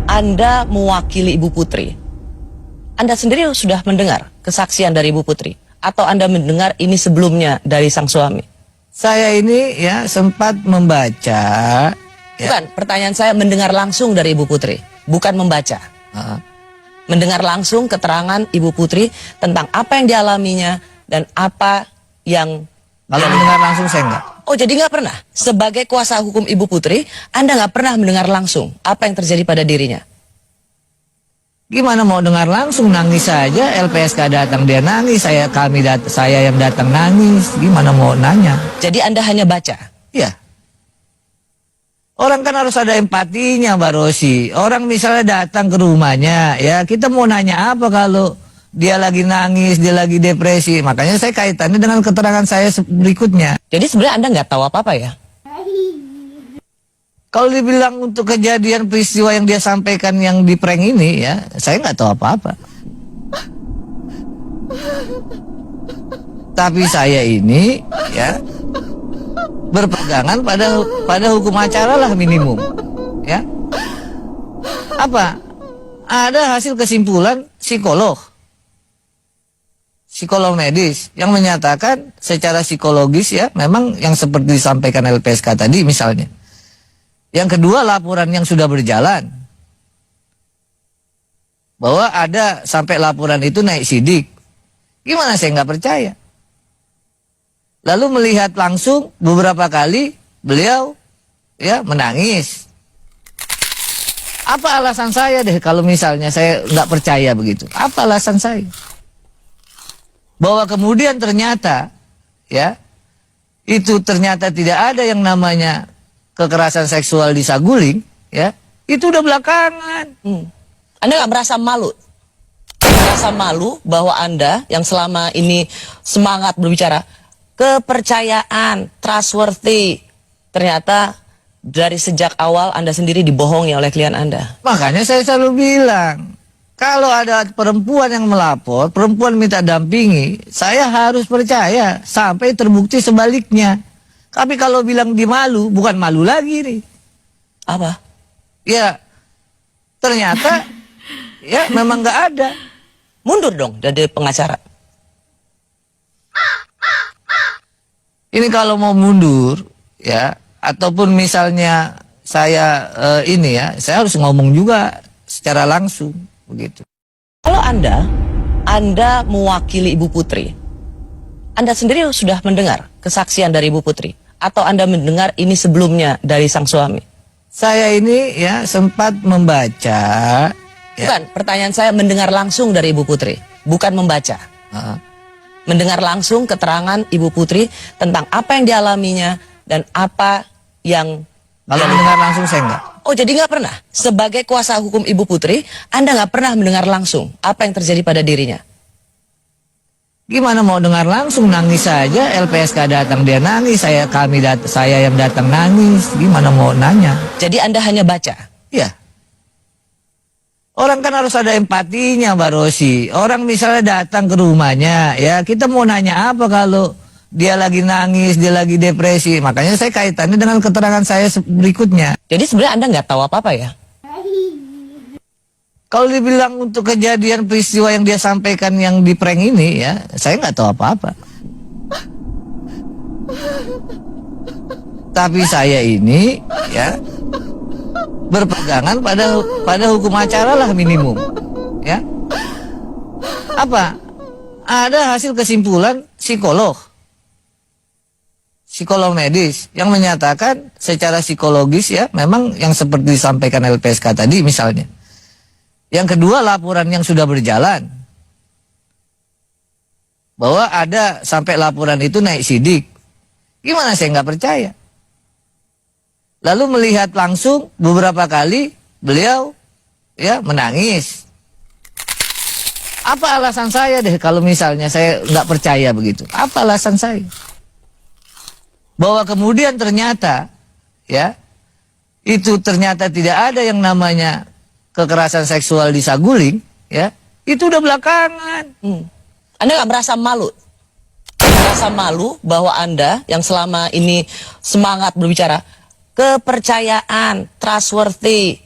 Anda mewakili Ibu Putri. Anda sendiri sudah mendengar kesaksian dari Ibu Putri? Atau Anda mendengar ini sebelumnya dari sang suami? Saya ini ya sempat membaca. Bukan, pertanyaan saya mendengar langsung dari Ibu Putri, bukan membaca. Mendengar langsung keterangan Ibu Putri tentang apa yang dialaminya dan apa yang... Kalau mendengar langsung saya enggak. Oh, jadi nggak pernah? Sebagai kuasa hukum Ibu Putri, Anda nggak pernah mendengar langsung apa yang terjadi pada dirinya? Gimana mau dengar langsung, nangis saja. LPSK datang dia nangis, saya yang datang nangis. Gimana mau nanya? Jadi Anda hanya baca? Iya. Orang kan harus ada empatinya, Mbak Rosi. Orang misalnya datang ke rumahnya, ya kita mau nanya apa kalau dia lagi nangis, dia lagi depresi. Makanya saya kaitannya dengan keterangan saya berikutnya. Jadi sebenarnya Anda nggak tahu apa-apa ya? Kalau dibilang untuk kejadian peristiwa yang dia sampaikan yang di prank ini, ya saya nggak tahu apa-apa. Tapi saya ini, ya berpegangan pada hukum acara lah minimum, ya. Apa? Ada hasil kesimpulan psikolog medis yang menyatakan secara psikologis ya memang yang seperti disampaikan LPSK tadi misalnya. Yang kedua, laporan yang sudah berjalan bahwa ada sampai laporan itu naik sidik. Gimana saya nggak percaya? Lalu melihat langsung beberapa kali beliau ya menangis. Apa alasan saya deh kalau misalnya saya nggak percaya begitu? Apa alasan saya? Bahwa kemudian ternyata ya itu ternyata tidak ada yang namanya kekerasan seksual di Saguling, ya itu udah belakangan. Anda nggak merasa malu? Merasa malu bahwa Anda yang selama ini semangat berbicara kepercayaan, trustworthy, ternyata dari sejak awal Anda sendiri dibohongi oleh klien Anda. Makanya saya selalu bilang, kalau ada perempuan yang melapor, perempuan minta dampingi, saya harus percaya sampai terbukti sebaliknya. Tapi kalau bilang di malu, bukan malu lagi nih. Apa? Ya, ternyata ya memang nggak ada. Mundur dong dari pengacara. Ini kalau mau mundur, ya, ataupun misalnya saya ini ya, saya harus ngomong juga secara langsung, begitu. Kalau Anda mewakili Ibu Putri, Anda sendiri sudah mendengar kesaksian dari Ibu Putri? Atau Anda mendengar ini sebelumnya dari sang suami? Saya ini ya sempat membaca. Bukan, pertanyaan saya mendengar langsung dari Ibu Putri, bukan membaca. Mendengar langsung keterangan Ibu Putri tentang apa yang dialaminya dan apa yang... Kalau mendengar langsung saya enggak. Oh, jadi nggak pernah? Sebagai kuasa hukum Ibu Putri, Anda nggak pernah mendengar langsung apa yang terjadi pada dirinya? Gimana mau dengar langsung, nangis saja. LPSK datang dia nangis, saya yang datang nangis. Gimana mau nanya? Jadi Anda hanya baca? Iya. Orang kan harus ada empatinya, Mbak Rosi. Orang misalnya datang ke rumahnya, ya kita mau nanya apa kalau dia lagi nangis, dia lagi depresi. Makanya saya kaitannya dengan keterangan saya berikutnya. Jadi sebenarnya Anda nggak tahu apa-apa ya? Kalau dibilang untuk kejadian peristiwa yang dia sampaikan yang di prank ini, ya saya nggak tahu apa-apa. Tapi saya ini, ya berpegangan pada hukum acara lah minimum, ya. Apa? Ada hasil kesimpulan psikolog medis yang menyatakan secara psikologis ya memang yang seperti disampaikan LPSK tadi misalnya. Yang kedua, laporan yang sudah berjalan bahwa ada sampai laporan itu naik sidik. Gimana saya nggak percaya? Lalu melihat langsung beberapa kali beliau ya menangis. Apa alasan saya deh kalau misalnya saya nggak percaya begitu? Apa alasan saya? Bahwa kemudian ternyata ya itu ternyata tidak ada yang namanya kekerasan seksual di Saguling, ya itu udah belakangan. Anda nggak merasa malu? Merasa malu bahwa Anda yang selama ini semangat berbicara kepercayaan, trustworthy,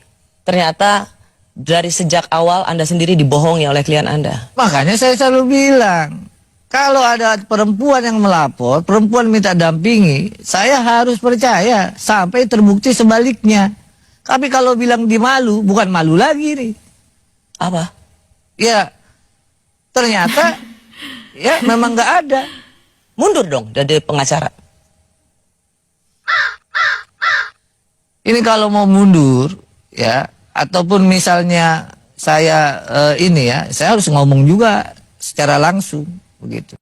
ternyata dari sejak awal Anda sendiri dibohongi oleh klien Anda. Makanya saya selalu bilang, kalau ada perempuan yang melapor, perempuan minta dampingi, saya harus percaya sampai terbukti sebaliknya. Tapi kalau bilang di malu, bukan malu lagi nih. Apa? Ya, ternyata ya memang nggak ada. Mundur dong dari pengacara. Ini kalau mau mundur, ya, ataupun misalnya saya ini ya, saya harus ngomong juga secara langsung, begitu.